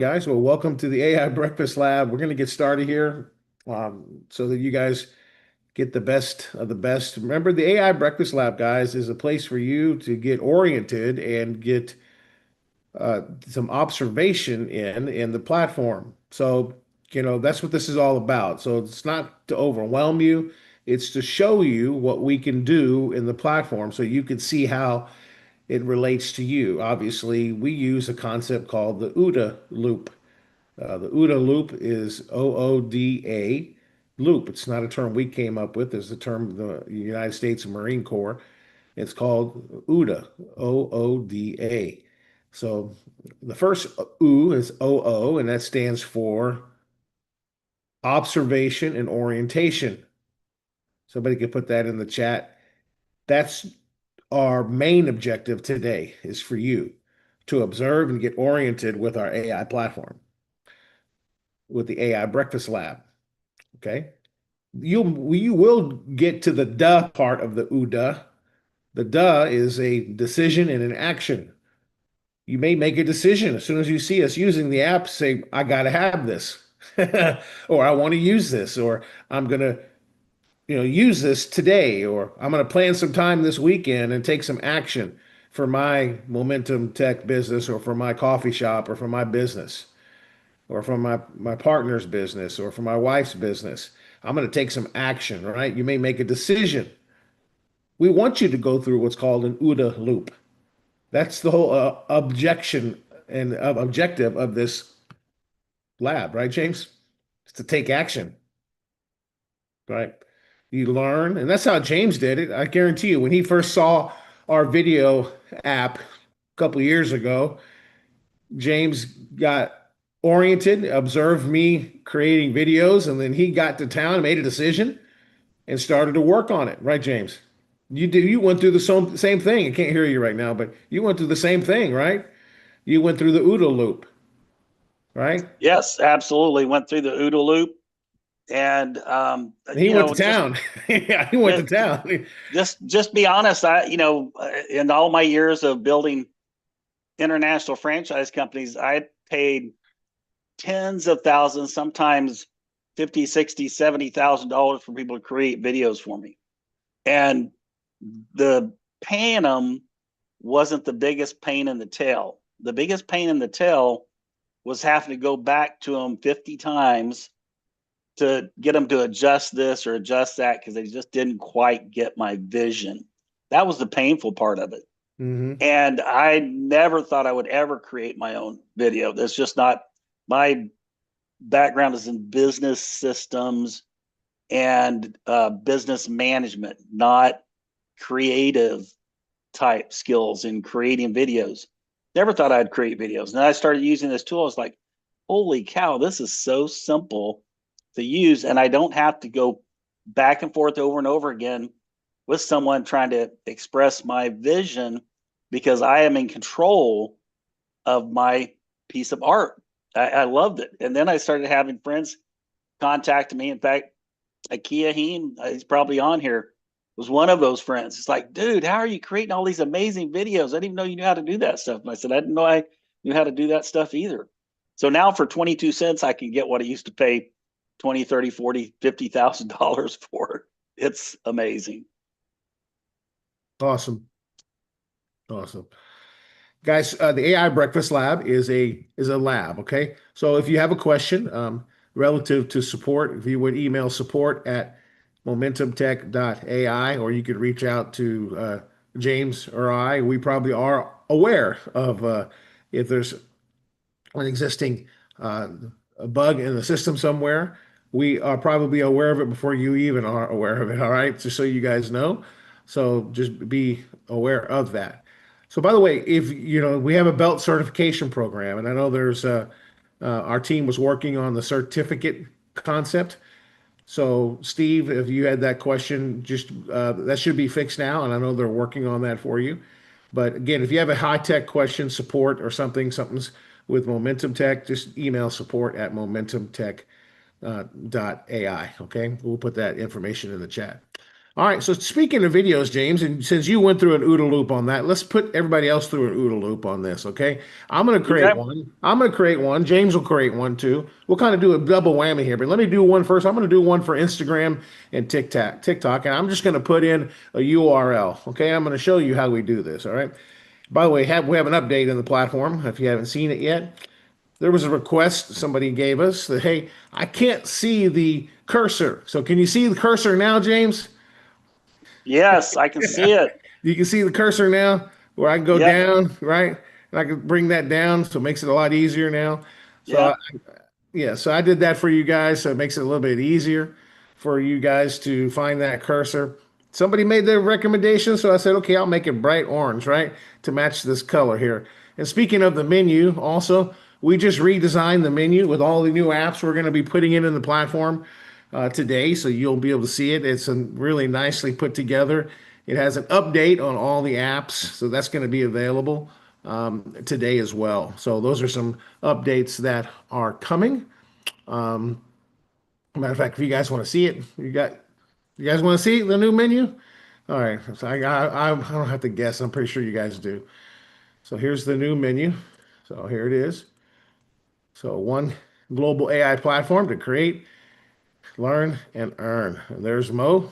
Guys, well, welcome to the AI Breakfast Lab. We're going to get started here so that you guys get the best of the best. Remember, the AI Breakfast Lab, guys, is a place for you to get oriented and get some observation in the platform. So, that's what this is all about. So it's not to overwhelm you, it's to show you what we can do in the platform so you can see how it relates to you. Obviously, we use a concept called the OODA loop. The OODA loop is OODA loop. It's not a term we came up with. It's a term of the United States Marine Corps. It's called OODA, OODA. So the first O is OO, and that stands for observation and orientation. Somebody could put that in the chat. That's our main objective today is for you to observe and get oriented with our AI platform, with the AI Breakfast Lab. Okay. You will get to the duh part of the UDA. The duh is a decision and an action. You may make a decision as soon as you see us using the app, say, I gotta have this, or I want to use this, or I'm gonna, use this today, or I'm gonna plan some time this weekend and take some action for my Momentum Tech business, or for my coffee shop, or for my business, or for my partner's business, or for my wife's business. I'm going to take some action, right? You may make a decision. We want you to go through what's called an OODA loop. That's the whole objection and objective of this lab, right, James? It's to take action, right? You learn, and that's how James did it. I guarantee you, when he first saw our video app a couple of years ago, James got oriented, observed me creating videos, and then he got to town, made a decision, and started to work on it. Right, James? You went through the same thing. I can't hear you right now, but you went through the same thing, right? You went through the OODA loop, right? Yes, absolutely. Went through the OODA loop, and He went to town. Yeah, he went to just town. just be honest. In all my years of building international franchise companies, I paid tens of thousands, sometimes 50, 60, $70,000 for people to create videos for me, and the paying them wasn't the biggest pain in the tail. The biggest pain in the tail was having to go back to them 50 times to get them to adjust this or adjust that because they just didn't quite get my vision. That was the painful part of it. Hmm. And I never thought I would ever create my own video. That's just not my background is in business systems and business management, not creative type skills in creating videos. Never thought I'd create videos. And then I started using this tool. I was like, holy cow, this is so simple to use. And I don't have to go back and forth over and over again with someone trying to express my vision because I am in control of my piece of art. I loved it. And then I started having friends contact me. In fact, Akia Heen, he's probably on here, was one of those friends. It's like, dude, how are you creating all these amazing videos? I didn't even know you knew how to do that stuff. And I said, I didn't know I knew how to do that stuff either. So now for 22 cents, I can get what I used to pay 20, 30, 40, $50,000 for. It's amazing. Awesome, awesome. Guys, the AI Breakfast Lab is a lab, okay? So if you have a question relative to support, if you would email support at momentumtech.ai, or you could reach out to James or I. We probably are aware of if there's an existing uh, a bug in the system somewhere. We are probably aware of it before you even are aware of it, all right? Just so you guys know. So just be aware of that. So by the way, if we have a belt certification program, and I know there's our team was working on the certificate concept. So Steve, if you had that question, just that should be fixed now, and I know they're working on that for you. But again, if you have a high tech question, support or something's with Momentum Tech, just email support at momentumtech.ai. Okay, we'll put that information in the chat. All right. So speaking of videos, James, and since you went through an OODA loop on that, let's put everybody else through an OODA loop on this. Okay. I'm going to create Okay. one. I'm going to create one. James will create one too. We'll kind of do a double whammy here, but let me do one first. I'm going to do one for Instagram and TikTok, and I'm just going to put in a URL. Okay. I'm going to show you how we do this. All right. By the way, we have an update in the platform if you haven't seen it yet. There was a request somebody gave us that, hey, I can't see the cursor. So can you see the cursor now, James? Yes, I can see it. You can see the cursor now where I can go Yep. down, right? And I can bring that down, so it makes it a lot easier now. So Yep. yeah, so I did that for you guys, so it makes it a little bit easier for you guys to find that cursor. Somebody made their recommendation, so I said, okay, I'll make it bright orange, right, to match this color here. And speaking of the menu, also, we just redesigned the menu with all the new apps we're going to be putting in the platform today, so you'll be able to see it. It's really nicely put together. It has an update on all the apps, so that's going to be available today as well. So those are some updates that are coming. Matter of fact, if you guys want to see it, you guys want to see the new menu? All right, so I don't have to guess. I'm pretty sure you guys do. So here's the new menu. So here it is. So one global AI platform to create, learn, and earn. And there's Mo.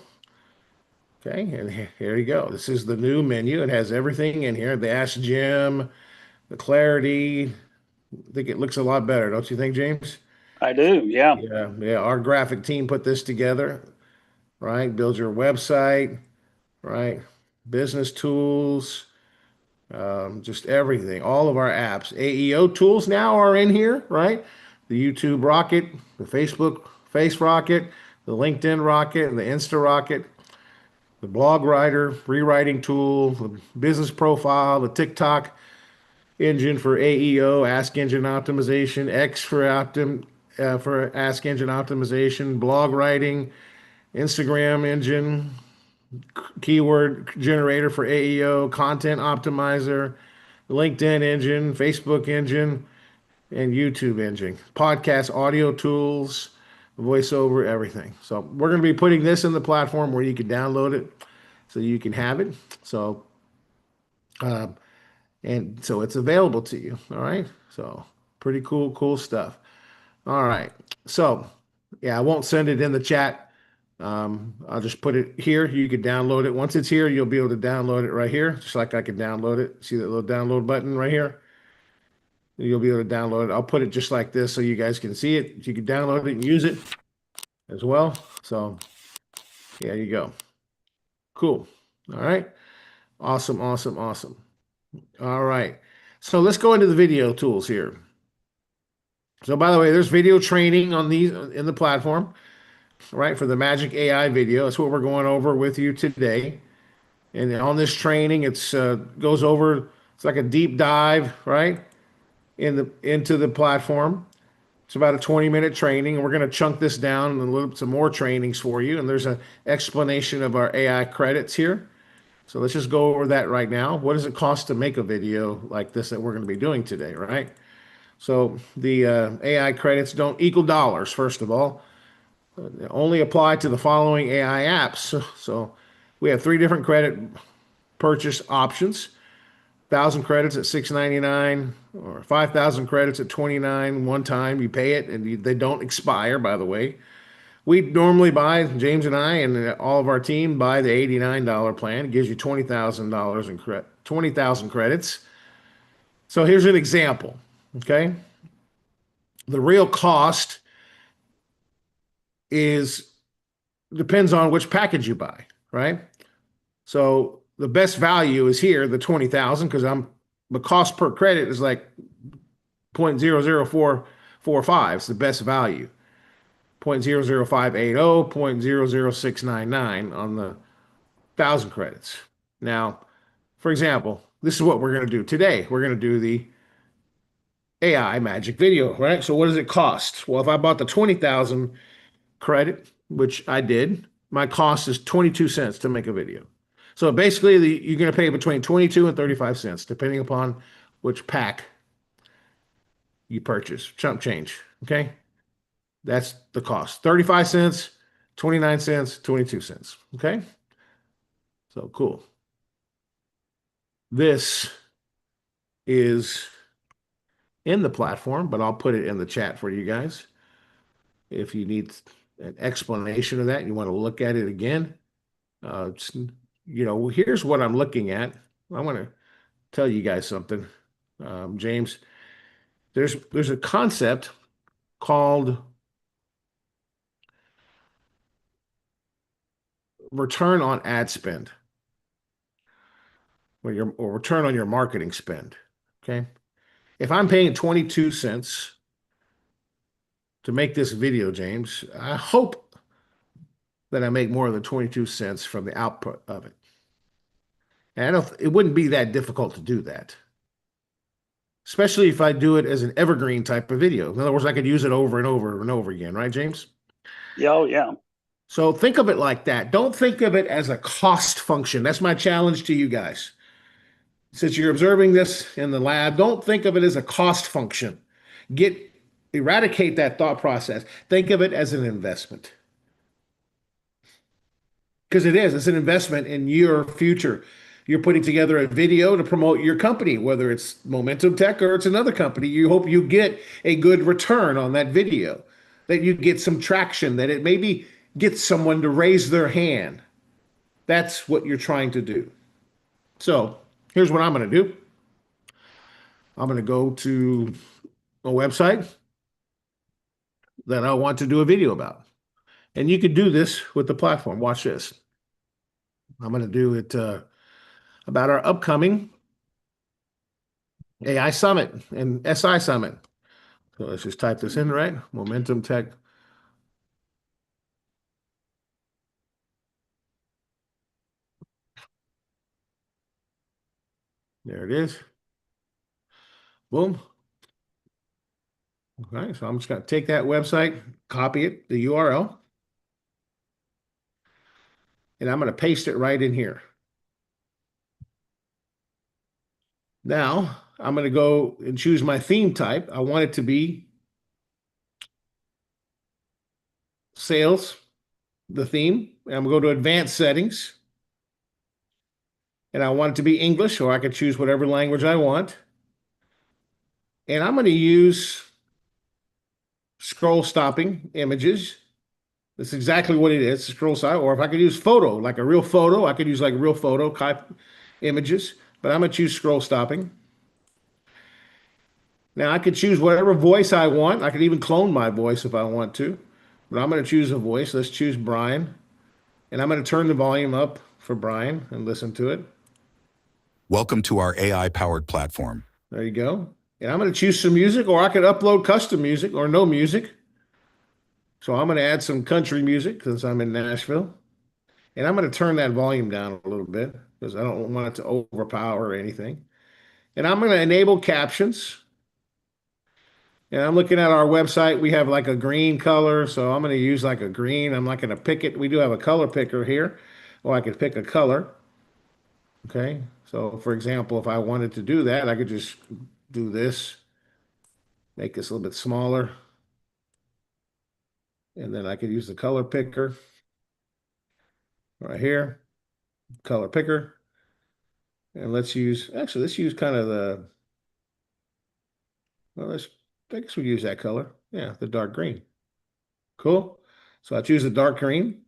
Okay, and here you go. This is the new menu. It has everything in here. The Ask Jim, the clarity. I think it looks a lot better, don't you think, James? I do. Yeah. Yeah, yeah. Our graphic team put this together, right? Build your website, right? Business tools, just everything. All of our apps. AEO tools now are in here, right? The YouTube Rocket, the Facebook Face Rocket, the LinkedIn Rocket, and the Insta Rocket, the blog writer, rewriting tool, the business profile, the TikTok engine for AEO, Ask Engine Optimization, X for Ask Engine Optimization, blog writing, Instagram engine, keyword generator for AEO, content optimizer, LinkedIn engine, Facebook engine, and YouTube engine, podcast audio tools, voiceover, everything. So we're going to be putting this in the platform where you can download it so you can have it. So and so it's available to you. All right. So pretty cool stuff. All right. So yeah, I won't send it in the chat. I'll just put it here. You can download it. Once it's here, you'll be able to download it right here, just like I can download it. See that little download button right here? You'll be able to download it. I'll put it just like this so you guys can see it. You can download it and use it as well. So yeah, you go. Cool. All right. Awesome. All right. So let's go into the video tools here. So by the way, there's video training on these in the platform, right? For the Magic AI video. That's what we're going over with you today. And on this training, it's goes over, it's like a deep dive, right? Into the platform. It's about a 20-minute training, and we're going to chunk this down and a little some more trainings for you. And there's an explanation of our AI credits here. So let's just go over that right now. What does it cost to make a video like this that we're going to be doing today, right? So the AI credits don't equal dollars, first of all. They only apply to the following AI apps. So we have three different credit purchase options. 1,000 credits at $6.99 or 5,000 credits at $29 one time. You pay it and they don't expire, by the way. We normally buy, James and I and all of our team buy the $89 plan. It gives you $20,000 in 20,000 credits. So here's an example, okay? The real cost is depends on which package you buy, right? So the best value is here, the 20,000, because I'm the cost per credit is like 0.00445. It's the best value. 0.00580, 0.00699 on the 1,000 credits. Now, for example, this is what we're going to do today. We're going to do the AI magic video, right? So what does it cost? Well, if I bought the 20,000 credit, which I did, my cost is 22 cents to make a video. So basically, you're going to pay between 22 and 35 cents, depending upon which pack you purchase. Chump change. Okay. That's the cost. 35 cents, 29 cents, 22 cents. Okay. So cool. This is in the platform, but I'll put it in the chat for you guys. If you need an explanation of that, you want to look at it again. Here's what I'm looking at. I want to tell you guys something. James, there's a concept called return on ad spend or return on your marketing spend. Okay. If I'm paying 22 cents to make this video, James, I hope that I make more than 22 cents from the output of it. And it wouldn't be that difficult to do that, especially if I do it as an evergreen type of video. In other words, I could use it over and over and over again, right, James? Yeah, oh, yeah. So think of it like that. Don't think of it as a cost function. That's my challenge to you guys. Since you're observing this in the lab, don't think of it as a cost function. Eradicate that thought process. Think of it as an investment. Because it is, it's an investment in your future. You're putting together a video to promote your company, whether it's Momentum Tech or it's another company. You hope you get a good return on that video, that you get some traction, that it maybe gets someone to raise their hand. That's what you're trying to do. So here's what I'm going to do. I'm going to go to a website that I want to do a video about. And you could do this with the platform. Watch this. I'm going to do it about our upcoming AI Summit and SI Summit. So let's just type this in, right? Momentum Tech. There it is. Boom. Okay, so I'm just going to take that website, copy it, the URL, and I'm going to paste it right in here. Now, I'm going to go and choose my theme type. I want it to be sales, the theme. And I'm going to go to advanced settings. And I want it to be English, or I can choose whatever language I want. And I'm going to use scroll stopping images. That's exactly what it is, scroll stop. Or if I could use photo, like a real photo, I could use like real photo type images, but I'm going to choose scroll stopping. Now I could choose whatever voice I want. I could even clone my voice if I want to, but I'm going to choose a voice. Let's choose Brian. And I'm going to turn the volume up for Brian and listen to it. Welcome to our AI-powered platform. There you go. And I'm going to choose some music, or I could upload custom music or no music. So I'm going to add some country music since I'm in Nashville. And I'm going to turn that volume down a little bit because I don't want it to overpower or anything. And I'm going to enable captions. And I'm looking at our website. We have like a green color. So I'm going to use like a green. I'm not going to pick it. We do have a color picker here. Or I could pick a color. Okay. So for example, if I wanted to do that, I could just do this. Make this a little bit smaller. And then I could use the color picker right here. Color picker. And let's use kind of I guess we use that color. Yeah, the dark green. Cool. So I choose the dark green.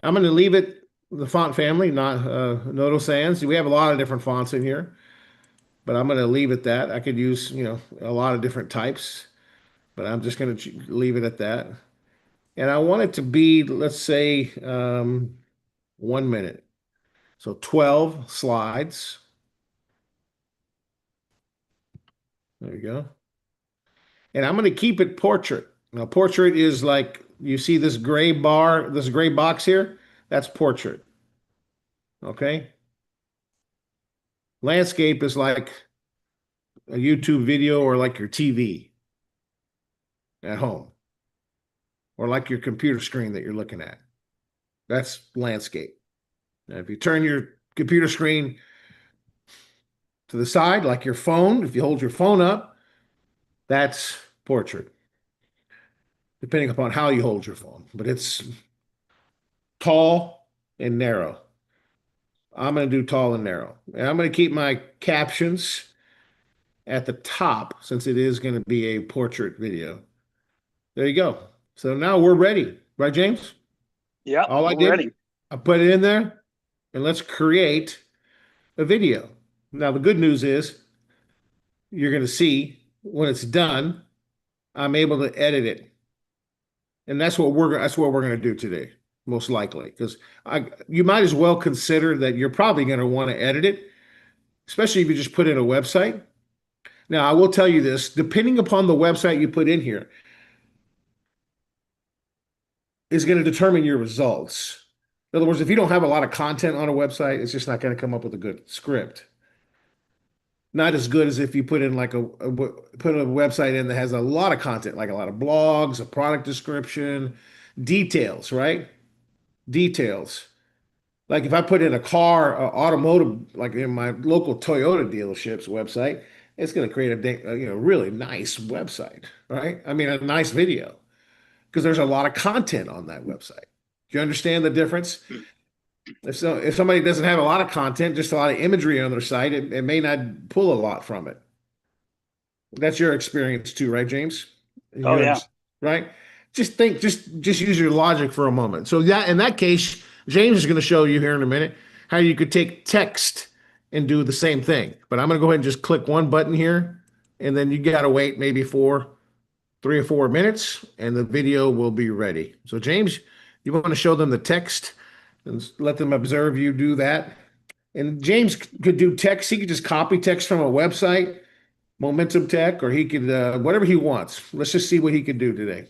I'm going to leave it the font family, not Noto Sans. We have a lot of different fonts in here, but I'm going to leave it that. I could use, a lot of different types, but I'm just going to leave it at that. And I want it to be, let's say, 1 minute. So 12 slides. There you go. And I'm going to keep it portrait. Now, portrait is like, you see this gray bar, this gray box here? That's portrait. Okay? Landscape is like a YouTube video or like your TV at home or like your computer screen that you're looking at. That's landscape. Now, if you turn your computer screen to the side, like your phone, if you hold your phone up, that's portrait, depending upon how you hold your phone. But it's tall and narrow. I'm going to do tall and narrow. And I'm going to keep my captions at the top since it is going to be a portrait video. There you go. So now we're ready, right, James? Yep, All I we're did, ready. I put it in there and let's create a video. Now, the good news is you're going to see when it's done, I'm able to edit it. And that's what we're going to do today, most likely, because I you might as well consider that you're probably going to want to edit it, especially if you just put in a website. Now, I will tell you this, depending upon the website you put in here, is going to determine your results. In other words, if you don't have a lot of content on a website, it's just not going to come up with a good script. Not as good as if you put in like put a website in that has a lot of content, like a lot of blogs, a product description, details, right? Details. Like if I put in a car, automotive, like in my local Toyota dealership's website, it's going to create really nice website, right? I mean, a nice video because there's a lot of content on that website. Do you understand the difference? If somebody doesn't have a lot of content, just a lot of imagery on their site, it may not pull a lot from it. That's your experience too, right, James? Oh You yeah. understand, right? Just use your logic for a moment. So that in that case, James is going to show you here in a minute how you could take text and do the same thing. But I'm going to go ahead and just click one button here, and then you got to wait maybe for 3 or 4 minutes, and the video will be ready. So James, you want to show them the text and let them observe you do that. And James could do text. He could just copy text from a website, Momentum Tech, or he could whatever he wants. Let's just see what he could do today.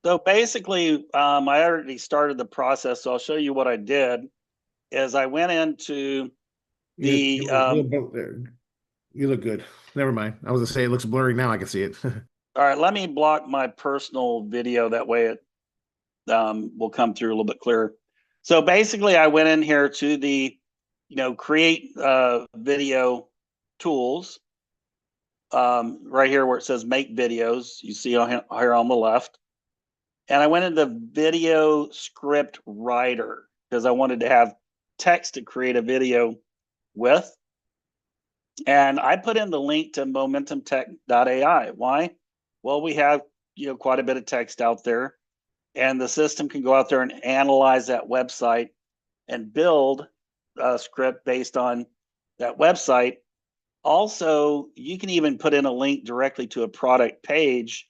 So basically, I already started the process. So I'll show you what I did. Is I went into the You look good. Never mind. I was gonna say it looks blurry now. I can see it. all right. Let me block my personal video. That way it will come through a little bit clearer. So basically, I went in here to the, create video tools. Right here where it says make videos, you see here on the left. And I went into video script writer because I wanted to have text to create a video with. And I put in the link to momentumtech.ai. Why? Well, we have quite a bit of text out there, and the system can go out there and analyze that website and build a script based on that website. Also, you can even put in a link directly to a product page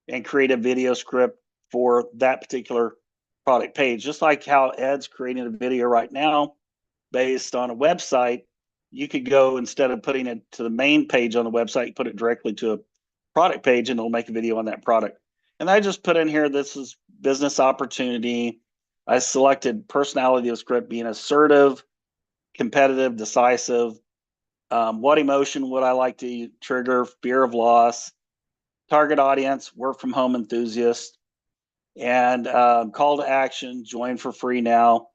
and create a video script for that particular product page. Just like how Ed's creating a video right now based on a website, you could go, instead of putting it to the main page on the website, put it directly to a product page and it'll make a video on that product. And I just put in here, this is business opportunity. I selected personality of script being assertive, competitive, decisive. What emotion would I like to trigger? Fear of loss. Target audience, work from home enthusiast. And call to action, join for free now.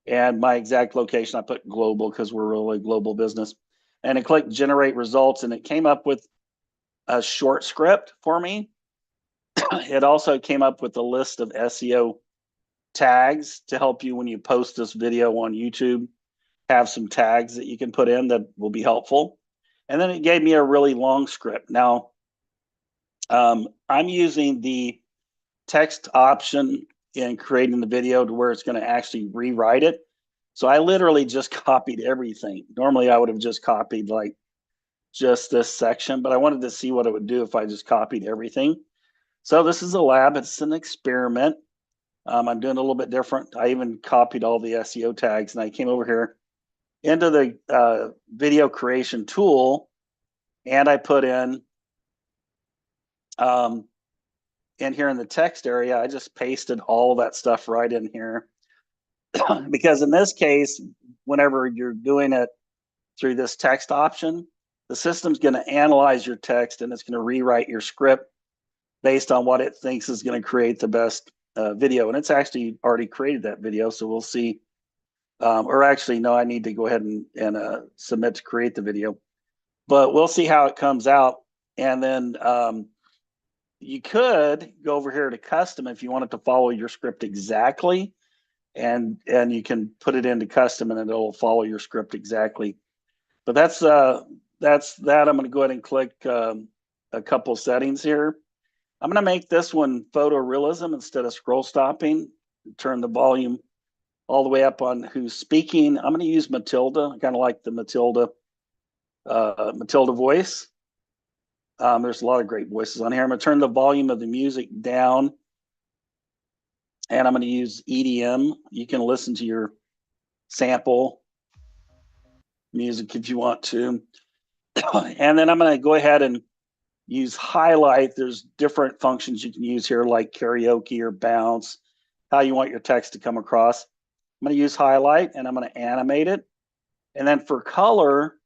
And my exact location, I put global because we're really a global business. And I clicked generate results, and it came up with a short script for me. It also came up with a list of SEO tags to help you when you post this video on YouTube. Have some tags that you can put in that will be helpful. And then it gave me a really long script. Now, I'm using the text option in creating the video to where it's going to actually rewrite it. So I literally just copied everything. Normally I would have just copied like just this section, but I wanted to see what it would do if I just copied everything. So this is a lab. It's an experiment. I'm doing a little bit different. I even copied all the SEO tags, and I came over here into the video creation tool, and I put in here in the text area, I just pasted all that stuff right in here. Because in this case, whenever you're doing it through this text option, the system's going to analyze your text and it's going to rewrite your script based on what it thinks is going to create the best video. And it's actually already created that video. So we'll see. Or actually, no, I need to go ahead and submit to create the video. But we'll see how it comes out. And then you could go over here to custom if you wanted to follow your script exactly. and you can put it into custom, and it'll follow your script exactly. But that's that. I'm going to go ahead and click a couple settings here. I'm going to make this one photorealism instead of scroll stopping. Turn the volume all the way up on who's speaking. I'm going to use Matilda. I kind of like the Matilda voice. There's a lot of great voices on here. I'm going to turn the volume of the music down, and I'm going to use EDM. You can listen to your sample music if you want to. And then I'm going to go ahead and use highlight. There's different functions you can use here, like karaoke or bounce, how you want your text to come across. I'm going to use highlight, and I'm going to animate it. And then for color,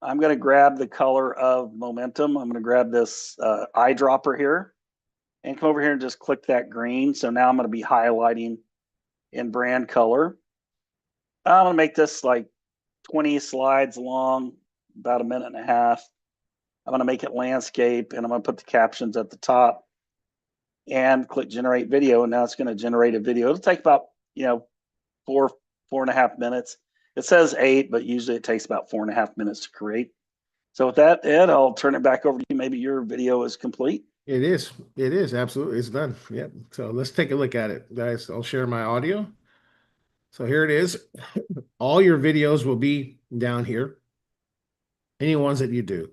I'm going to grab the color of momentum. I'm going to grab this eyedropper here and come over here and just click that green. So now I'm going to be highlighting in brand color. I'm going to make this like 20 slides long, about a minute and a half. I'm going to make it landscape, and I'm going to put the captions at the top and click generate video. And now it's going to generate a video. It'll take about, 4.5 minutes. It says 8, but usually it takes about 4.5 minutes to create. So with that, Ed, I'll turn it back over to you. Maybe your video is complete. It is. It is. Absolutely. It's done. Yep. So let's take a look at it, guys. I'll share my audio. So here it is. All your videos will be down here. Any ones that you do.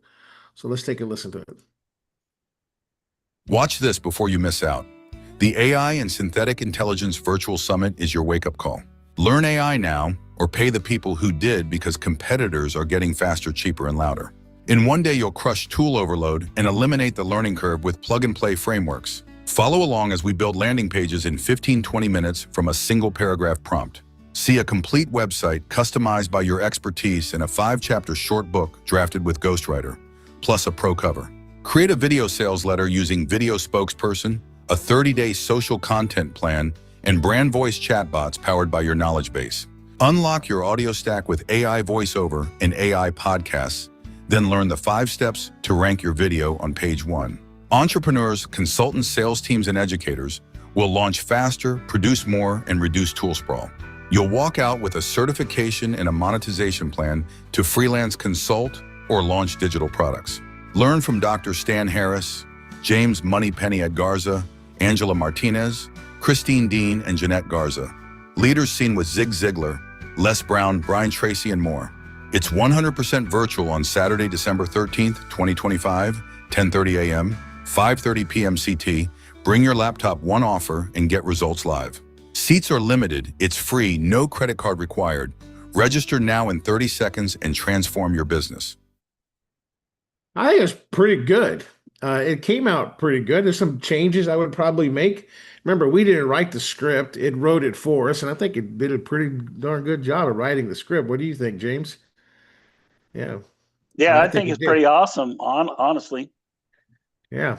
So let's take a listen to it. Watch this before you miss out. The AI and Synthetic Intelligence Virtual Summit is your wake-up call. Learn AI now, or pay the people who did, because competitors are getting faster, cheaper, and louder. In one day, you'll crush tool overload and eliminate the learning curve with plug-and-play frameworks. Follow along as we build landing pages in 15-20 minutes from a single paragraph prompt. See a complete website customized by your expertise in a 5-chapter short book drafted with Ghostwriter, plus a pro cover. Create a video sales letter using Video Spokesperson, a 30-day social content plan, and brand voice chatbots powered by your knowledge base. Unlock your audio stack with AI voiceover and AI podcasts, then learn the 5 steps to rank your video on page 1. Entrepreneurs, consultants, sales teams, and educators will launch faster, produce more, and reduce tool sprawl. You'll walk out with a certification and a monetization plan to freelance consult or launch digital products. Learn from Dr. Stan Harris, James Moneypenny at Garza, Angela Martinez, Christine Dean, and Jeanette Garza. Leaders seen with Zig Ziglar, Les Brown, Brian Tracy, and more. It's 100% virtual on Saturday, December 13th, 2025, 10:30 a.m., 5:30 p.m. CT. Bring your laptop, one offer, and get results live. Seats are limited. It's free, no credit card required. Register now in 30 seconds and transform your business. I think it's pretty good. It came out pretty good. There's some changes I would probably make. Remember, we didn't write the script. It wrote it for us, and I think it did a pretty darn good job of writing the script. What do you think, James? Yeah. Yeah, I think think it it's did. pretty awesome, honestly. Yeah.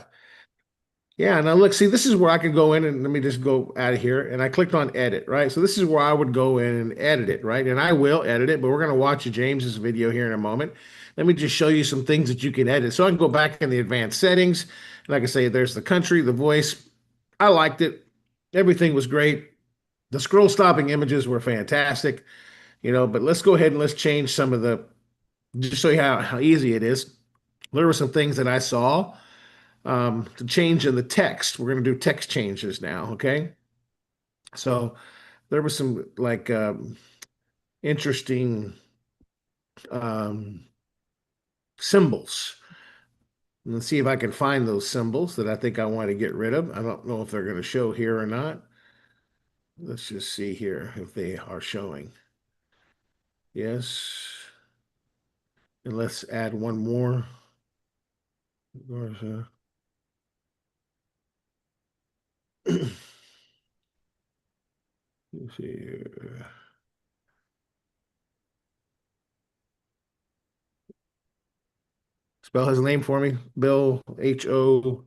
Yeah, now look, see, this is where I could go in and let me just go out of here. And I clicked on edit, right? So this is where I would go in and edit it, right? And I will edit it, but we're going to watch James's video here in a moment. Let me just show you some things that you can edit. So I can go back in the advanced settings. Like I say, there's the country, the voice. I liked it. Everything was great. The scroll stopping images were fantastic, but let's go ahead and let's change some of just show you how easy it is. There were some things that I saw to change in the text. We're going to do text changes now, okay? So there was some like interesting symbols. Let's see if I can find those symbols that I think I want to get rid of. I don't know if they're going to show here or not. Let's just see here if they are showing. Yes. And let's add one more. Let's see here. Spell his name for me. Bill, H-O.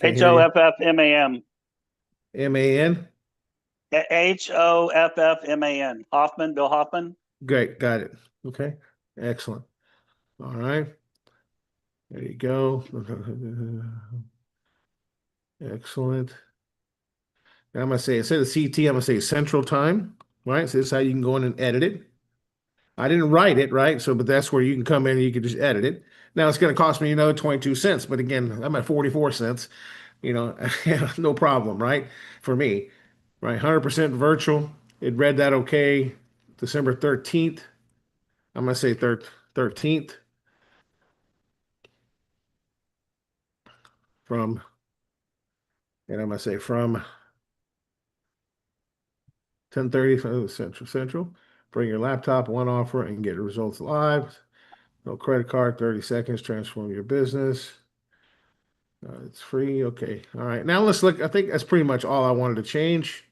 Hoffman. M-A-N. Hoffman. Hoffman, Bill Hoffman. Great, got it. Okay, excellent. All right, there you go. Excellent. And I'm going to say, instead of CT, I'm going to say Central Time, right? So this is how you can go in and edit it. I didn't write it, right? So, but that's where you can come in and you can just edit it. Now it's going to cost me, 22 cents. But again, I'm at 44 cents, no problem, right? For me, right? 100% virtual. It read that okay. December 13th. I'm going to say 13th from, and I'm going to say from 10:30 from Central. Bring your laptop, one offer, and get results live. No credit card, 30 seconds, transform your business. It's free. Okay. All right. Now let's look. I think that's pretty much all I wanted to change.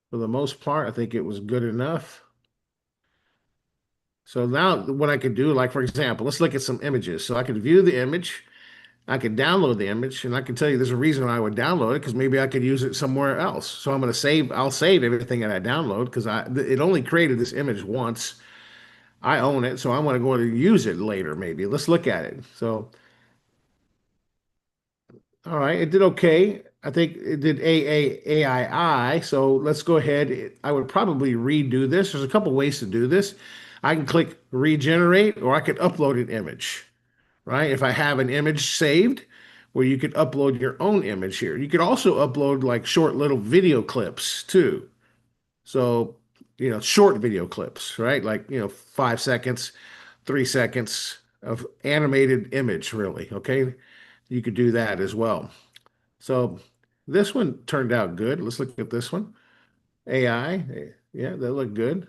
For the most part, I think it was good enough. So now what I could do, like for example, let's look at some images. So I could view the image, I could download the image, and I can tell you there's a reason why I would download it because maybe I could use it somewhere else. So I'll save everything that I download because it only created this image once. I own it, so I want to go and use it later, maybe. Let's look at it. So, all right, it did okay. I think it did AAAII. So let's go ahead. I would probably redo this. There's a couple ways to do this. I can click regenerate, or I could upload an image, right? If I have an image saved, where you could upload your own image here. You could also upload like short little video clips too. So, short video clips, right? Like, 5 seconds, 3 seconds of animated image, really. Okay. You could do that as well. So this one turned out good. Let's look at this one. AI. Yeah, that looked good.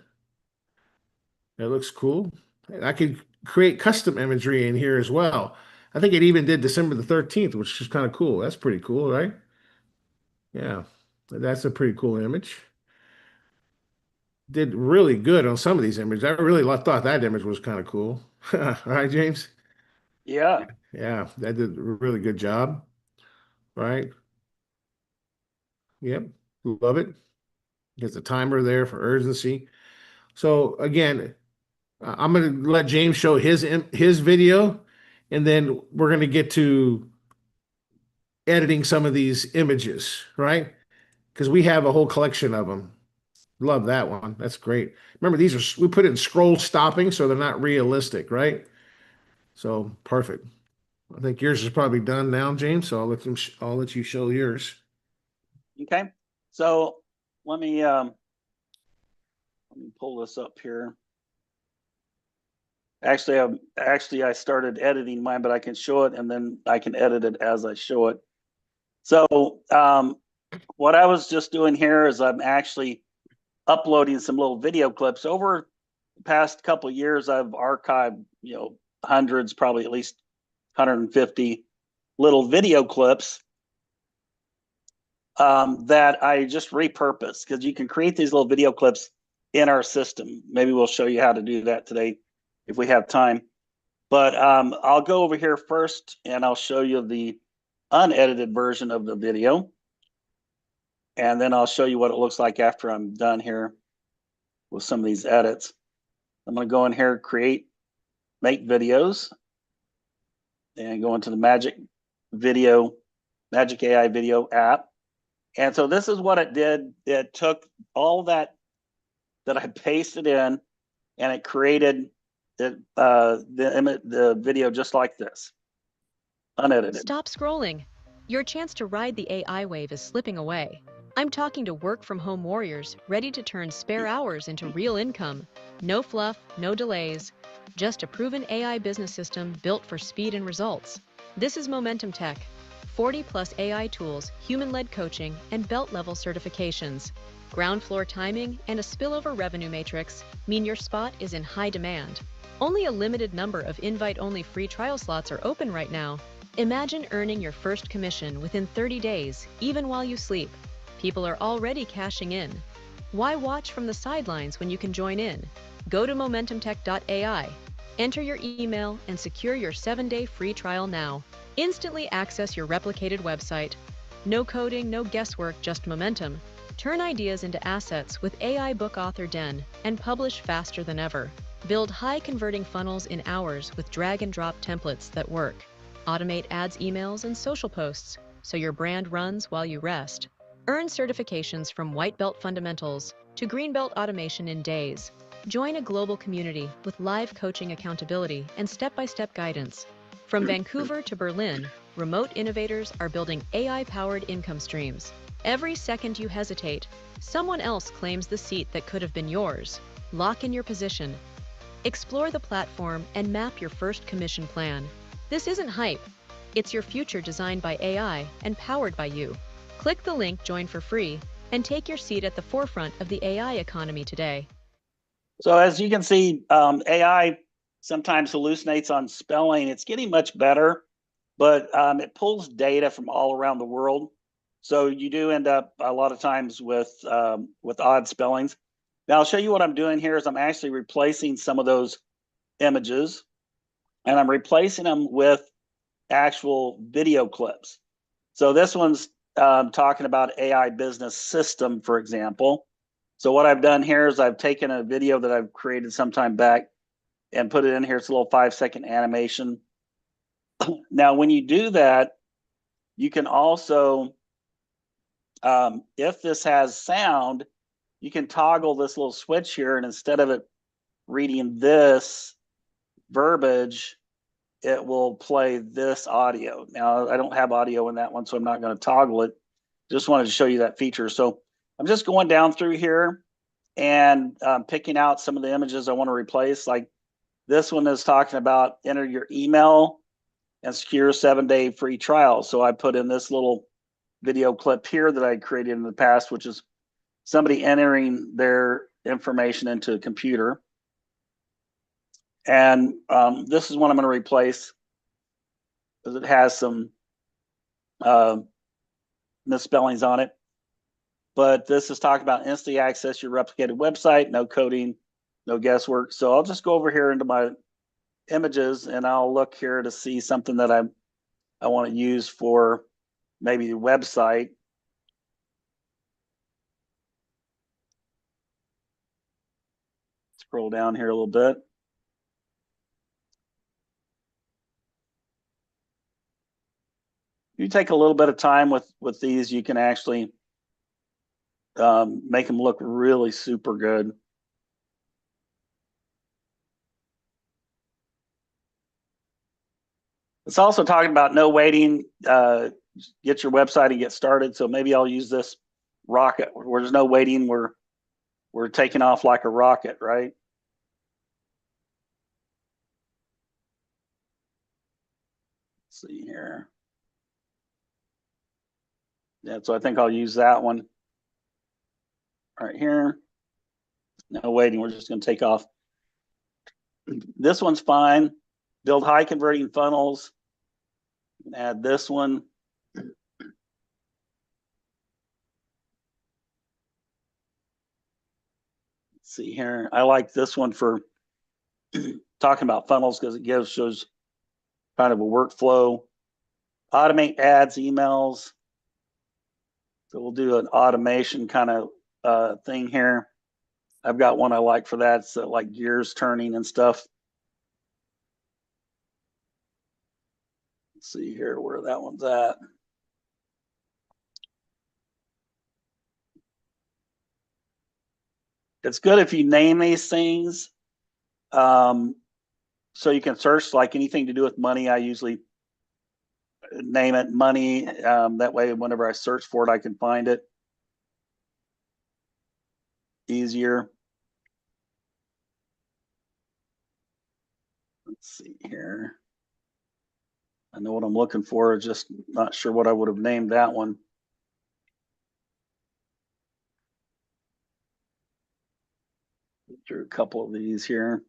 That looks cool. And I could create custom imagery in here as well. I think it even did December the 13th, which is kind of cool. That's pretty cool, right? Yeah, that's a pretty cool image. Did really good on some of these images. I really thought that image was kind of cool. All right, James? Yeah. Yeah, that did a really good job, right? Yep, love it. There's a timer there for urgency. So again, I'm going to let James show his video, and then we're going to get to editing some of these images, right? Because we have a whole collection of them. Love that one. That's great. Remember, we put in scroll stopping, so they're not realistic, right? So perfect. I think yours is probably done now, James. So I'll let you show yours. Okay. So let me pull this up here. Actually, I started editing mine, but I can show it and then I can edit it as I show it. So what I was just doing here is I'm actually uploading some little video clips. Over the past couple of years, I've archived, hundreds, probably at least 150 little video clips that I just repurpose, because you can create these little video clips in our system. Maybe we'll show you how to do that today if we have time. But I'll go over here first and I'll show you the unedited version of the video. And then I'll show you what it looks like after I'm done here with some of these edits. I'm going to go in here, make videos, and go into the Magic AI video app. And so this is what it did. It took all that I pasted in, and it created the video just like this, unedited. Stop scrolling. Your chance to ride the AI wave is slipping away. I'm talking to work-from-home warriors ready to turn spare hours into real income. No fluff, no delays, just a proven AI business system built for speed and results. This is Momentum Tech. 40+ AI tools, human-led coaching, and belt-level certifications. Ground floor timing and a spillover revenue matrix mean your spot is in high demand. Only a limited number of invite-only free trial slots are open right now. Imagine earning your first commission within 30 days, even while you sleep. People are already cashing in. Why watch from the sidelines when you can join in? Go to MomentumTech.ai, enter your email, and secure your 7-day free trial now. Instantly access your replicated website. No coding, no guesswork, just momentum. Turn ideas into assets with AI Book Author Den and publish faster than ever. Build high-converting funnels in hours with drag-and-drop templates that work. Automate ads, emails, and social posts so your brand runs while you rest. Earn certifications from White Belt Fundamentals to Green Belt Automation in days. Join a global community with live coaching accountability and step-by-step guidance. From Vancouver to Berlin, remote innovators are building AI-powered income streams. Every second you hesitate, someone else claims the seat that could have been yours. Lock in your position. Explore the platform and map your first commission plan. This isn't hype. It's your future designed by AI and powered by you. Click the link, join for free, and take your seat at the forefront of the AI economy today. So as you can see, AI sometimes hallucinates on spelling. It's getting much better, but it pulls data from all around the world. So you do end up a lot of times with odd spellings. Now I'll show you what I'm doing here is I'm actually replacing some of those images, and I'm replacing them with actual video clips. So this one's talking about AI business system, for example. So what I've done here is I've taken a video that I've created some time back and put it in here. It's a little 5-second animation. Now, when you do that, you can also, if this has sound, you can toggle this little switch here, and instead of it reading this verbiage, it will play this audio. Now, I don't have audio in that one, so I'm not going to toggle it. Just wanted to show you that feature. So I'm just going down through here and picking out some of the images I want to replace. Like this one is talking about enter your email and secure 7-day free trial. So I put in this little video clip here that I created in the past, which is somebody entering their information into a computer. And this is what I'm going to replace because it has some misspellings on it. But this is talking about instantly access your replicated website, no coding, no guesswork. So I'll just go over here into my images and I'll look here to see something that I want to use for maybe the website. Scroll down here a little bit. You take a little bit of time with these, you can actually make them look really super good. It's also talking about no waiting, get your website and get started. So maybe I'll use this rocket where there's no waiting. We're taking off like a rocket, right? Let's see here. Yeah, so I think I'll use that one right here. No waiting, we're just going to take off. This one's fine. Build high converting funnels. Add this one. Let's see here. I like this one for talking about funnels because it shows kind of a workflow. Automate ads, emails. So we'll do an automation kind of thing here. I've got one I like for that. It's like gears turning and stuff. Let's see here where that one's at. It's good if you name these things. So you can search like anything to do with money. I usually name it money. That way, whenever I search for it, I can find it easier. Let's see here. I know what I'm looking for, just not sure what I would have named that one. Through a couple of these here.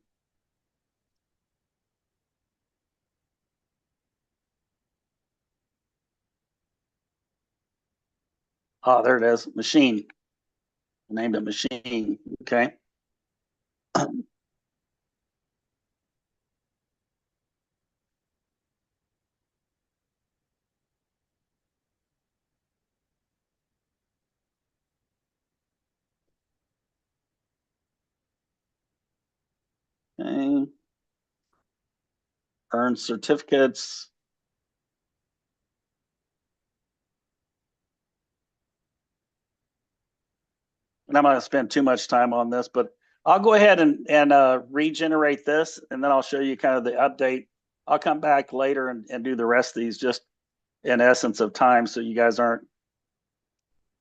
Oh, there it is, machine. I named it machine, okay. Okay. Earn certificates. and I'm not going to spend too much time on this, but I'll go ahead and regenerate this, and then I'll show you kind of the update. I'll come back later and do the rest of these just in essence of time, so you guys aren't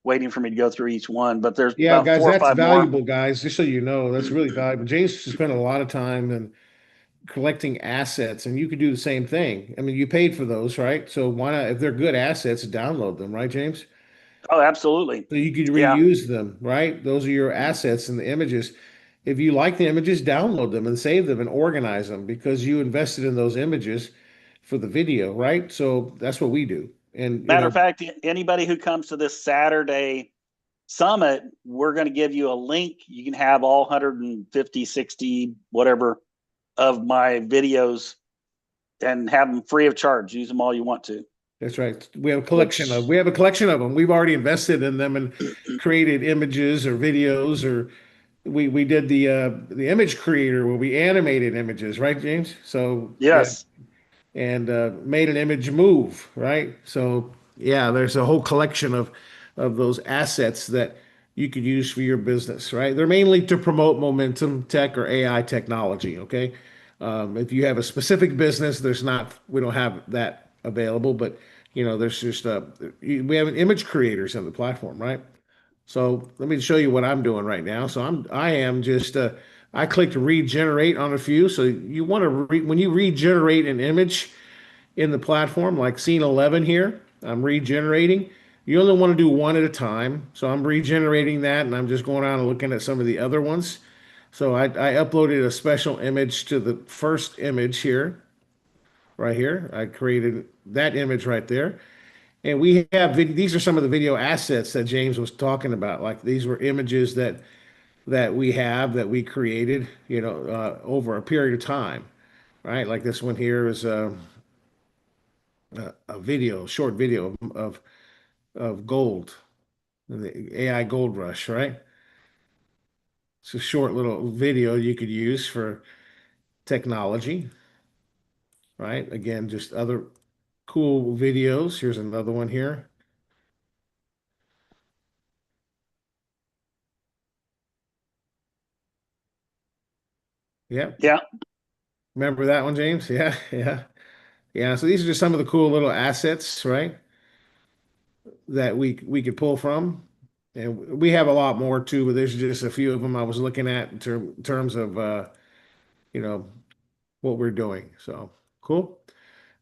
waiting for me to go through each one. But there's Yeah, about guys, 4 or that's 5 more. valuable, guys. Just so you know, that's really valuable. James spent a lot of time and collecting assets, and you could do the same thing. I mean, you paid for those, right? So why not, if they're good assets, download them, right, James? Oh, absolutely. So you could Yeah. reuse them, right? Those are your assets and the images. If you like the images, download them and save them and organize them because you invested in those images for the video, right? So that's what we do. And Matter of fact, anybody who comes to this Saturday summit, we're going to give you a link. You can have all 150, 60, whatever of my videos and have them free of charge. Use them all you want to. that's right. We have a collection of them. We've already invested in them and created images or videos, or we did the image creator where we animated images, right, James? So yeah, Yes. and made an image move, right? So yeah, there's a whole collection of those assets that you could use for your business, right? They're mainly to promote momentum tech or AI technology, okay? If you have a specific business, we don't have that available, but there's just we have an image creators on the platform, right? So let me show you what I'm doing right now. So I am just I clicked regenerate on a few. So you want to when you regenerate an image in the platform, like scene 11 here, I'm regenerating. You only want to do one at a time. So I'm regenerating that, and I'm just going around and looking at some of the other ones. So I uploaded a special image to the first image here, right here. I created that image right there. And we have these are some of the video assets that James was talking about. Like these were images that we have that we created, over a period of time, right? Like this one here is a video, short video of gold, the AI gold rush, right? It's a short little video you could use for technology, right? Again, just other cool videos. Here's another one here. Yeah. Yeah. Remember that one, James? Yeah, yeah. Yeah, so these are just some of the cool little assets, right? That we could pull from. And we have a lot more too, but there's just a few of them I was looking at in terms of you know, what we're doing. So cool.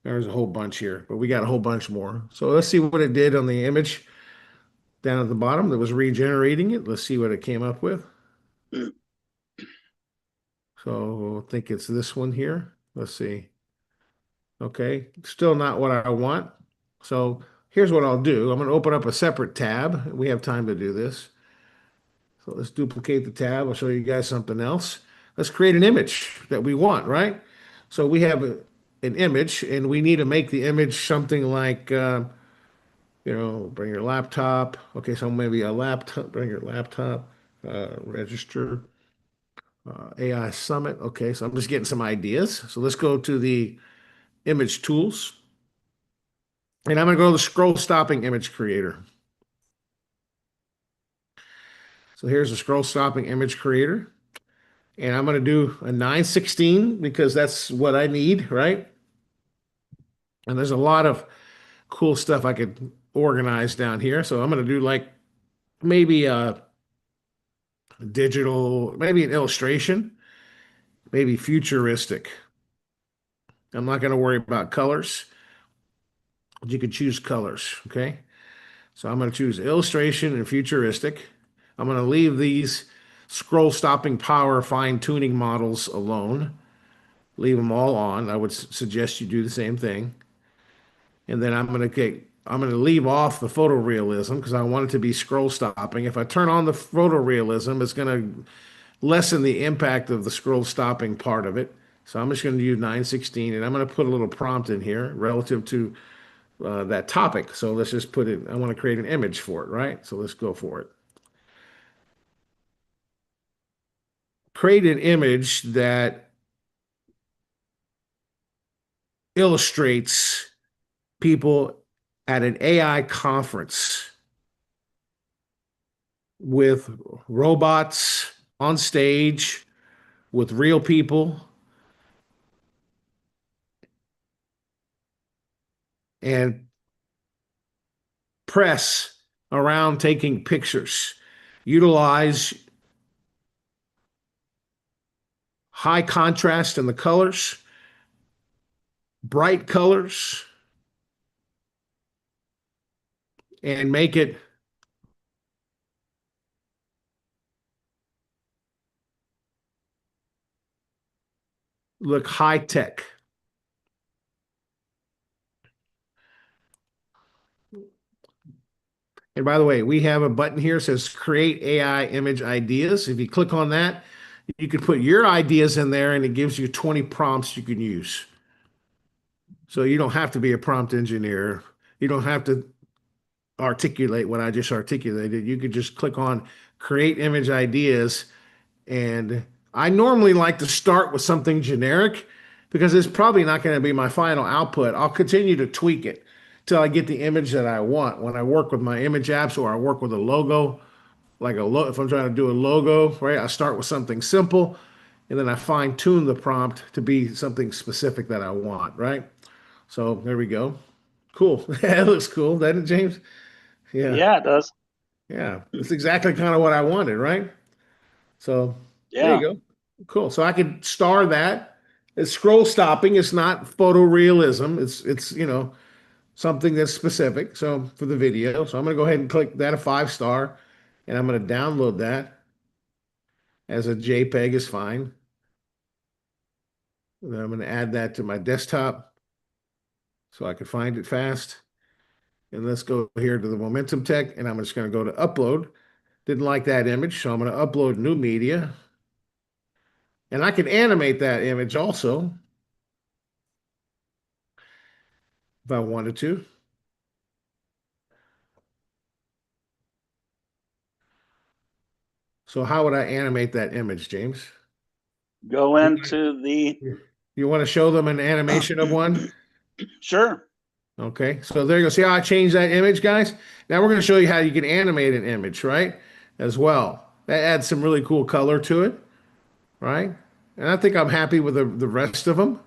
There's a whole bunch here, but we got a whole bunch more. So let's see what it did on the image down at the bottom that was regenerating it. Let's see what it came up with. So I think it's this one here. Let's see. Okay, still not what I want. So here's what I'll do. I'm going to open up a separate tab. We have time to do this. So let's duplicate the tab. I'll show you guys something else. Let's create an image that we want, right? So we have an image, and we need to make the image something like, bring your laptop. Okay, so maybe a laptop, bring your laptop, register, AI Summit. Okay, so I'm just getting some ideas. So let's go to the image tools. And I'm going to go to the scroll stopping image creator. So here's the scroll stopping image creator. And I'm going to do a 916 because that's what I need, right? And there's a lot of cool stuff I could organize down here. So I'm going to do like maybe a digital, maybe an illustration, maybe futuristic. I'm not going to worry about colors. You could choose colors, okay? So I'm going to choose illustration and futuristic. I'm going to leave these scroll stopping power fine tuning models alone. Leave them all on. I would suggest you do the same thing. And then I'm going to leave off the photorealism because I want it to be scroll stopping. If I turn on the photorealism, it's going to lessen the impact of the scroll stopping part of it. So I'm just going to use 916, and I'm going to put a little prompt in here relative to that topic. So let's just put it, I want to create an image for it, right? So let's go for it. Create an image that illustrates people at an AI conference with robots on stage with real people and press around taking pictures. Utilize high contrast in the colors, bright colors, and make it look high tech. And by the way, we have a button here that says create AI image ideas. If you click on that, you can put your ideas in there and it gives you 20 prompts you can use. So you don't have to be a prompt engineer. You don't have to articulate what I just articulated. You could just click on create image ideas. And I normally like to start with something generic because it's probably not going to be my final output. I'll continue to tweak it till I get the image that I want. When I work with my image apps or I work with a logo, like if I'm trying to do a logo, right? I start with something simple and then I fine tune the prompt to be something specific that I want, right? So there we go. Cool. That looks cool, doesn't it, James? Yeah. Yeah, it does. Yeah. It's exactly kind of what I wanted, right? So there Yeah. you go. Cool. So I could star that. It's scroll stopping. It's not photorealism. It's something that's specific. So for the video. So I'm gonna go ahead and click that a 5 star and I'm gonna download that as a JPEG is fine. And then I'm gonna add that to my desktop so I can find it fast. And let's go here to the Momentum Tech and I'm just gonna go to upload. Didn't like that image, so I'm gonna upload new media. And I can animate that image also if I wanted to. So how would I animate that image, James? Go into the You want to show them an animation of one? sure. Okay, so there you go. See how I changed that image, guys? Now we're going to show you how you can animate an image, right? As well. That adds some really cool color to it, right? And I think I'm happy with the rest of them.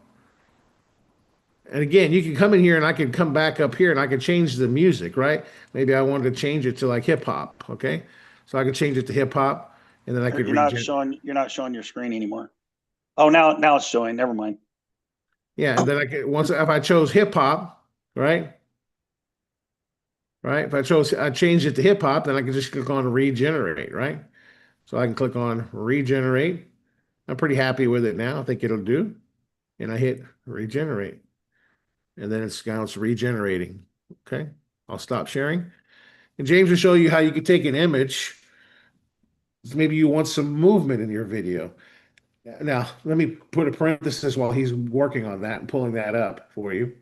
And again, you can come in here and I can come back up here and I can change the music, right? Maybe I wanted to change it to like hip hop, okay? So I could change it to hip hop and then I could You're not showing your screen anymore. Oh, now it's showing. Never mind. Yeah, and then I could once if I chose hip hop, right? Right? If I changed it to hip hop, then I can just click on regenerate, right? So I can click on regenerate. I'm pretty happy with it now. I think it'll do. And I hit regenerate. And then it's regenerating. Okay. I'll stop sharing. And James will show you how you can take an image. Maybe you want some movement in your video. Now, let me put a parenthesis while he's working on that and pulling that up for you.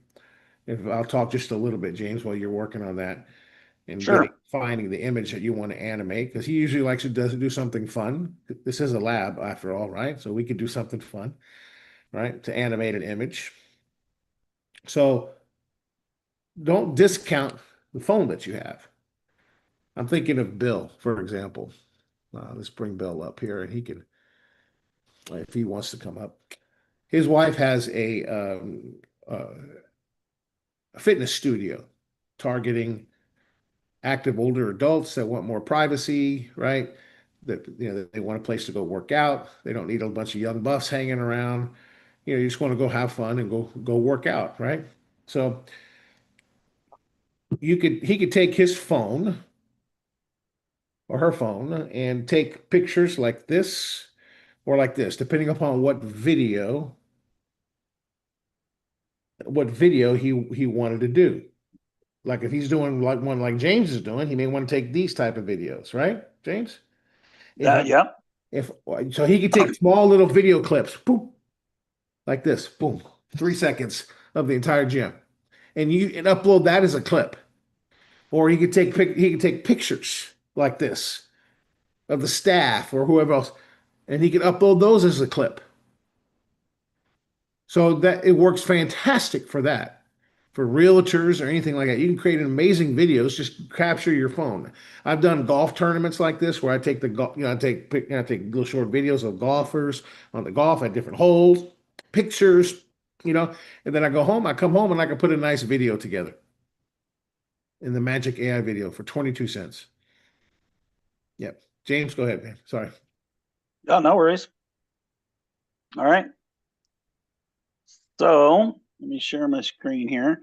If I'll talk just a little bit, James, while you're working on that and Sure. finding the image that you want to animate, because he usually likes to do something fun. This is a lab after all, right? So we could do something fun, right? To animate an image. So don't discount the phone that you have. I'm thinking of Bill, for example. Let's bring Bill up here, and he can, if he wants to come up. His wife has a fitness studio targeting active older adults that want more privacy, right? That they want a place to go work out. They don't need a bunch of young buffs hanging around. You just want to go have fun and go work out, right? So he could take his phone or her phone and take pictures like this or like this, depending upon what video he wanted to do. Like if he's doing like one like James is doing, he may want to take these type of videos, right, James? If I Yeah. if so he could take small little video clips, boom, like this, boom, 3 seconds of the entire gym, and you and upload that as a clip. Or he could take pictures like this of the staff or whoever else, and he could upload those as a clip. So that it works fantastic for that. for realtors or anything like that. You can create amazing videos. Just capture your phone. I've done golf tournaments like this where I take the golf, I take little short videos of golfers on the golf at different holes, pictures, and then I go home. I come home and I can put a nice video together in the Magic AI video for 22 cents. Yep. James, go ahead, man. Sorry. Oh, no worries. All right. So let me share my screen here.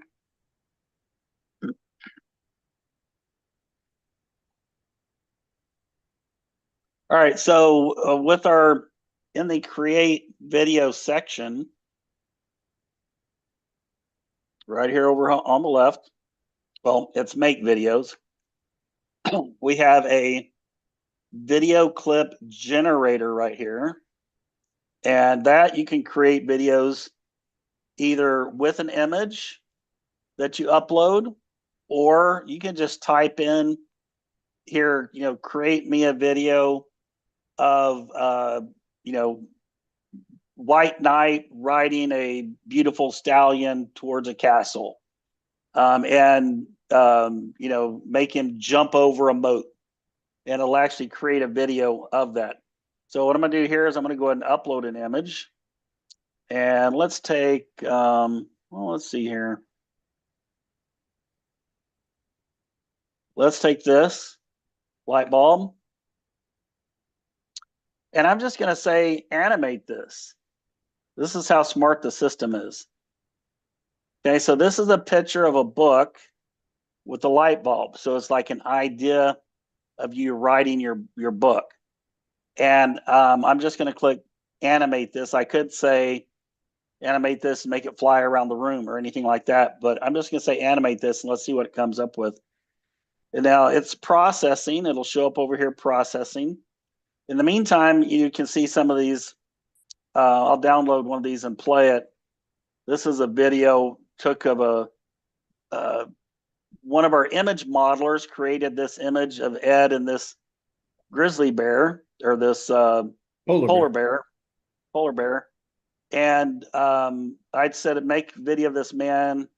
All right. So with our in the create video section, right here over on the left, well, it's make videos. We have a video clip generator right here. And that you can create videos either with an image that you upload, or you can just type in here, create me a video of, white knight riding a beautiful stallion towards a castle. Make him jump over a moat, and it'll actually create a video of that. So what I'm going to do here is I'm going to go ahead and upload an image. And let's take, let's see here. Let's take this light bulb. And I'm just going to say, animate this. This is how smart the system is. Okay, so this is a picture of a book with a light bulb. So it's like an idea of you writing your book. And I'm just going to click animate this. I could say animate this and make it fly around the room or anything like that, but I'm just going to say animate this and let's see what it comes up with. And now it's processing. It'll show up over here, processing. In the meantime, you can see some of these. I'll download one of these and play it. This is a video took of one of our image modelers created this image of Ed and this grizzly bear, or this polar bear. And I'd said make a video of this man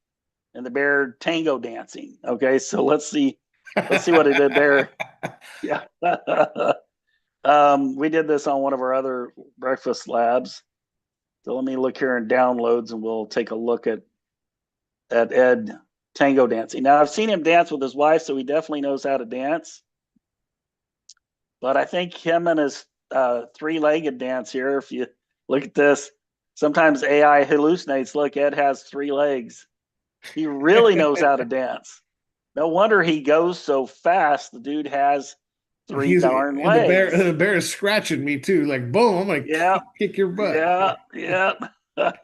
and the bear tango dancing. Okay, so let's see what it did there. Yeah. We did this on one of our other breakfast labs. So let me look here in downloads and we'll take a look at Ed tango dancing. Now I've seen him dance with his wife, so he definitely knows how to dance. But I think him and his three-legged dance here, if you look at this, sometimes AI hallucinates. Look, Ed has 3 legs. He really knows how to dance. No wonder he goes so fast. The dude has 3 darn legs. The bear is scratching me too. Like, boom, I'm like, yeah, kick your butt. Yeah. That's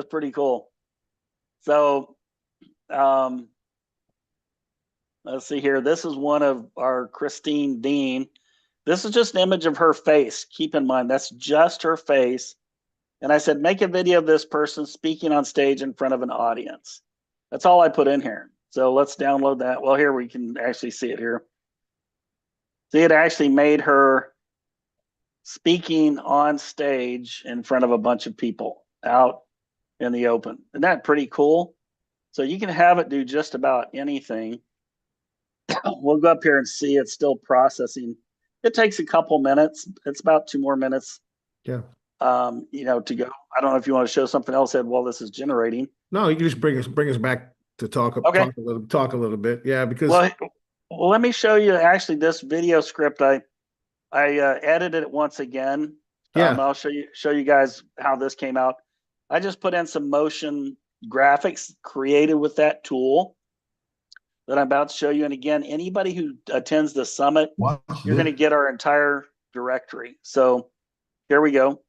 pretty cool. So, let's see here. This is one of our Christine Dean. This is just an image of her face. Keep in mind, that's just her face. And I said, make a video of this person speaking on stage in front of an audience. That's all I put in here. So let's download that. Well, here we can actually see it here. See, it actually made her speaking on stage in front of a bunch of people out in the open. Isn't that pretty cool? So you can have it do just about anything. We'll go up here and see it's still processing. It takes a couple minutes. It's about 2 more minutes. Yeah. To go. I don't know if you want to show something else, Ed, while this is generating. No, you can just bring us back to talk a little bit. Yeah, because well, let me show you actually this video script. I edited it once again. Yeah. I'll show you guys how this came out. I just put in some motion graphics created with that tool that I'm about to show you. And again, anybody who attends the summit, you're going to get our entire directory. So here we go.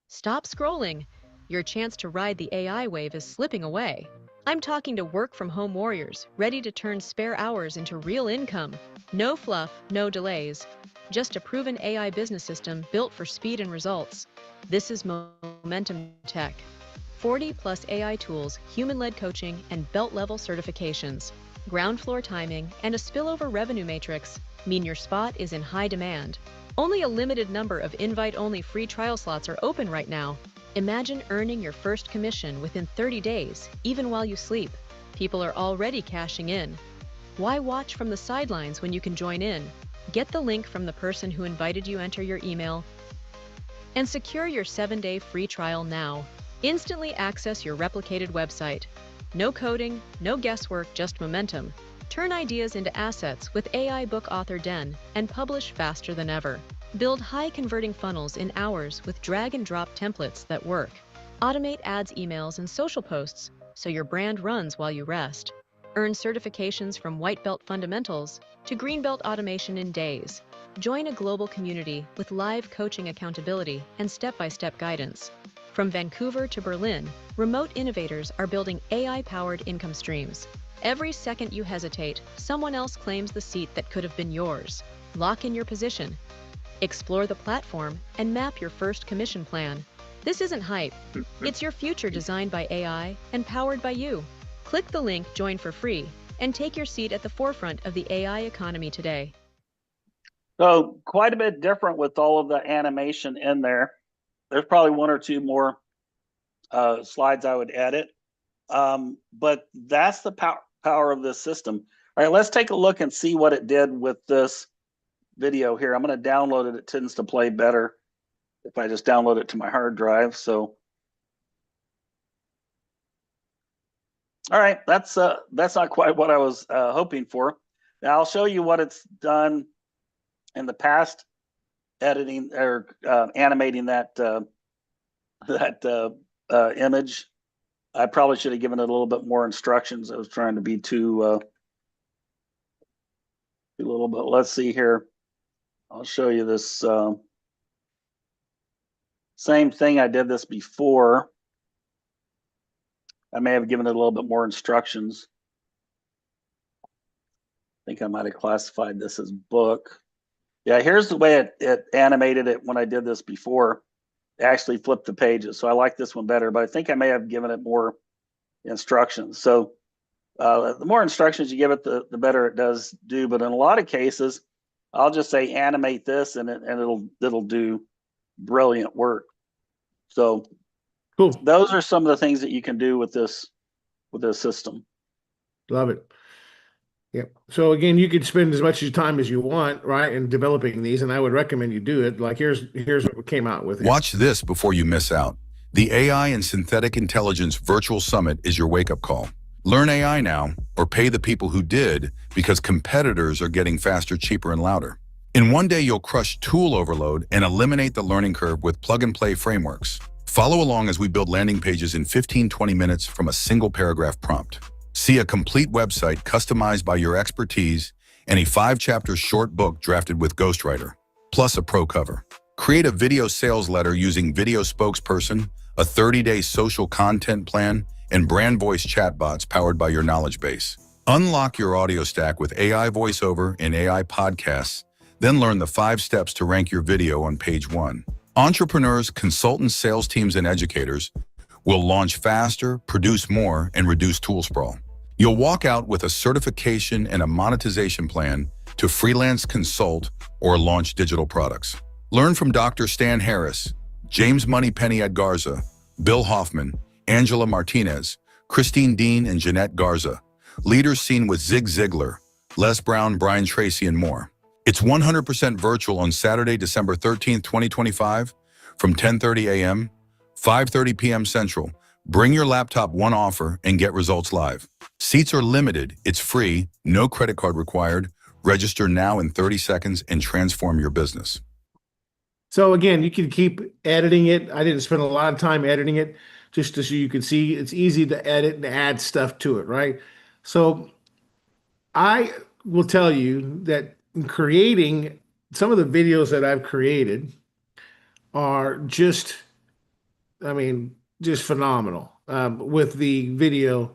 Stop scrolling. Your chance to ride the AI wave is slipping away. I'm talking to work-from-home warriors ready to turn spare hours into real income. No fluff, no delays. Just a proven AI business system built for speed and results. This is Momentum Tech. 40+ AI tools, human-led coaching, and belt-level certifications. Ground floor timing and a spillover revenue matrix mean your spot is in high demand. Only a limited number of invite-only free trial slots are open right now. Imagine earning your first commission within 30 days, even while you sleep. People are already cashing in. Why watch from the sidelines when you can join in? Get the link from the person who invited you, enter your email, and secure your 7-day free trial now. Instantly access your replicated website. No coding, no guesswork, just momentum. Turn ideas into assets with AI Book Author Den and publish faster than ever. Build high-converting funnels in hours with drag-and-drop templates that work. Automate ads, emails, and social posts so your brand runs while you rest. Earn certifications from White Belt Fundamentals to Green Belt Automation in days. Join a global community with live coaching, accountability, and step-by-step guidance. From Vancouver to Berlin, remote innovators are building AI-powered income streams. Every second you hesitate, someone else claims the seat that could have been yours. Lock in your position. Explore the platform and map your first commission plan. This isn't hype. It's your future designed by AI and powered by you. Click the link, join for free, and take your seat at the forefront of the AI economy today. So quite a bit different with all of the animation in there. There's probably one or two more slides I would edit. But that's the power of this system. All right, let's take a look and see what it did with this video here. I'm going to download it. It tends to play better if I just download it to my hard drive. So, all right, that's not quite what I was hoping for. Now I'll show you what it's done in the past, editing or animating that image. I probably should have given it a little bit more instructions. I was trying to be too a little bit. Let's see here. I'll show you this same thing. I did this before. I may have given it a little bit more instructions. I think I might have classified this as book. Yeah, here's the way it animated it when I did this before. It actually flipped the pages. So I like this one better, but I think I may have given it more instructions. So the more instructions you give it, the better it does do. But in a lot of cases, I'll just say animate this and it'll do brilliant work. So Cool. those are some of the things that you can do with this system. Love it. Yep. So again, you could spend as much time as you want, right, in developing these, and I would recommend you do it. Like here's what we came out with. Watch this before you miss out. The AI and Synthetic Intelligence Virtual Summit is your wake-up call. Learn AI now or pay the people who did because competitors are getting faster, cheaper, and louder. In one day, you'll crush tool overload and eliminate the learning curve with plug-and-play frameworks. Follow along as we build landing pages in 15-20 minutes from a single paragraph prompt. See a complete website customized by your expertise and a 5-chapter short book drafted with Ghostwriter, plus a pro cover. Create a video sales letter using Video Spokesperson, a 30-day social content plan, and brand voice chatbots powered by your knowledge base. Unlock your audio stack with AI voiceover and AI podcasts, then learn the 5 steps to rank your video on page 1. Entrepreneurs, consultants, sales teams, and educators will launch faster, produce more, and reduce tool sprawl. You'll walk out with a certification and a monetization plan to freelance, consult, or launch digital products. Learn from Dr. Stan Harris, James Moneypenny Garza, Bill Hoffman, Angela Martinez, Christine Dean, and Jeanette Garza, leaders seen with Zig Ziglar, Les Brown, Brian Tracy, and more. It's 100% virtual on Saturday, December 13th, 2025, from 10:30 a.m., 5:30 p.m. Central. Bring your laptop, one offer, and get results live. Seats are limited. It's free, no credit card required. Register now in 30 seconds and transform your business. So again, you can keep editing it. I didn't spend a lot of time editing it, just so you can see it's easy to edit and add stuff to it, right? So I will tell you that in creating some of the videos that I've created are just, I mean, just phenomenal with the video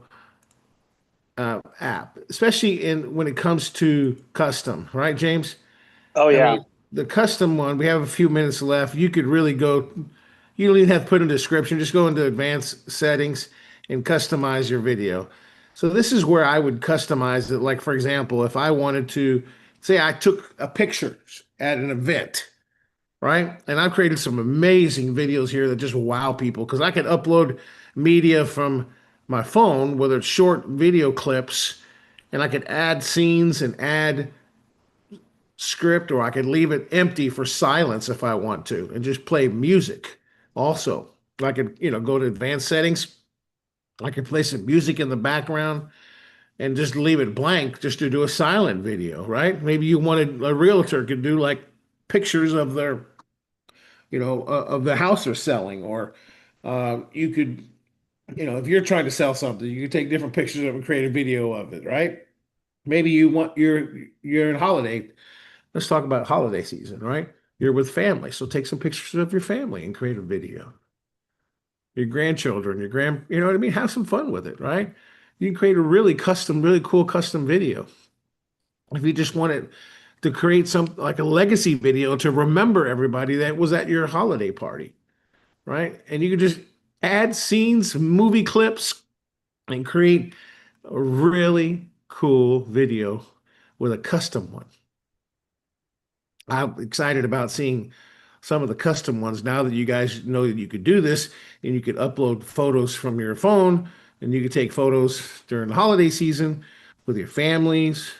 app, especially when it comes to custom, right, James? Oh I yeah. mean, the custom one, we have a few minutes left. You could really go, you don't even have to put in a description, just go into advanced settings and customize your video. So this is where I would customize it. Like, for example, if I wanted to say I took a picture at an event right? And I've created some amazing videos here that just wow people because I can upload media from my phone, whether it's short video clips, and I could add scenes and add script, or I could leave it empty for silence if I want to, and just play music. Also, I could, go to advanced settings. I could play some music in the background and just leave it blank just to do a silent video, right? Maybe you wanted a realtor could do like pictures of their, of the house they're selling, or you could, if you're trying to sell something, you could take different pictures of it and create a video of it, right? Maybe you want you're in holiday. Let's talk about holiday season, right? You're with family, so take some pictures of your family and create a video. Your grandchildren, you know what I mean? Have some fun with it, right? You can create a really cool custom video. If you just wanted to create some like a legacy video to remember everybody that was at your holiday party, right? And you can just add scenes, movie clips, and create a really cool video with a custom one. I'm excited about seeing some of the custom ones now that you guys know that you could do this and you could upload photos from your phone and you could take photos during the holiday season with your families,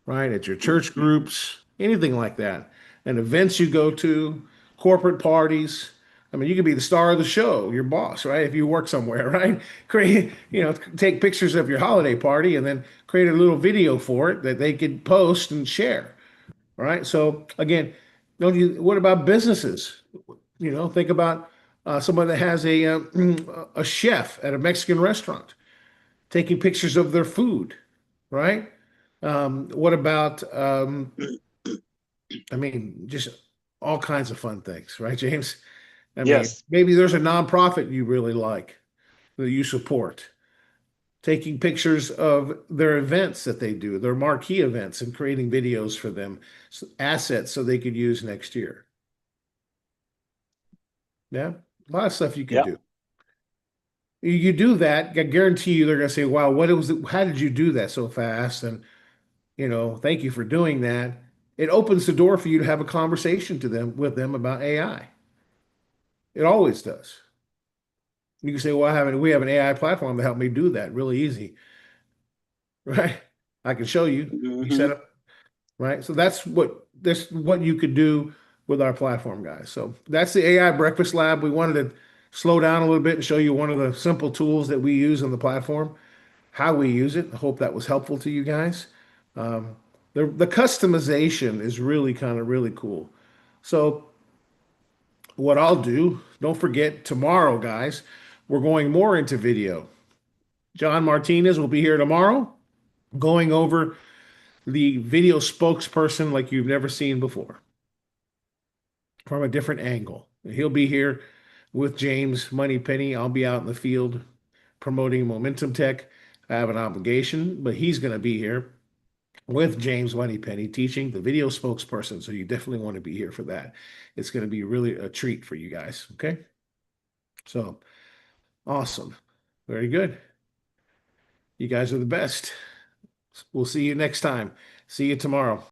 right? At your church groups, anything like that. And events you go to, corporate parties. I mean, you could be the star of the show, your boss, right? If you work somewhere, right? Create, take pictures of your holiday party and then create a little video for it that they could post and share. All right. So again, what about businesses? Think about someone that has a chef at a Mexican restaurant taking pictures of their food, right? What about I mean, just all kinds of fun things, right, James? I mean, Yes. maybe there's a nonprofit you really like that you support, taking pictures of their events that they do, their marquee events, and creating videos for them, assets so they could use next year. Yeah, a lot of stuff you could Yep. do. You do that, I guarantee you they're going to say, "Wow, what was it? How did you do that so fast?" And thank you for doing that. It opens the door for you to have a conversation with them about AI. It always does. You can say, "Well, we have an AI platform to help me do that really easy." Right? I can show you. You set Hmm. up, right? So that's what you could do with our platform, guys. So that's the AI Breakfast Lab. We wanted to slow down a little bit and show you one of the simple tools that we use on the platform, how we use it. I hope that was helpful to you guys. Um, the customization is really kind of really cool. So what I'll do, don't forget tomorrow, guys, we're going more into video. John Martinez will be here tomorrow going over the video spokesperson like you've never seen before from a different angle. He'll be here with James Moneypenny. I'll be out in the field promoting Momentum Tech. I have an obligation, but he's going to be here with James Moneypenny teaching the video spokesperson. So you definitely want to be here for that. It's going to be really a treat for you guys. Okay. So awesome. Very good. You guys are the best. We'll see you next time. See you tomorrow.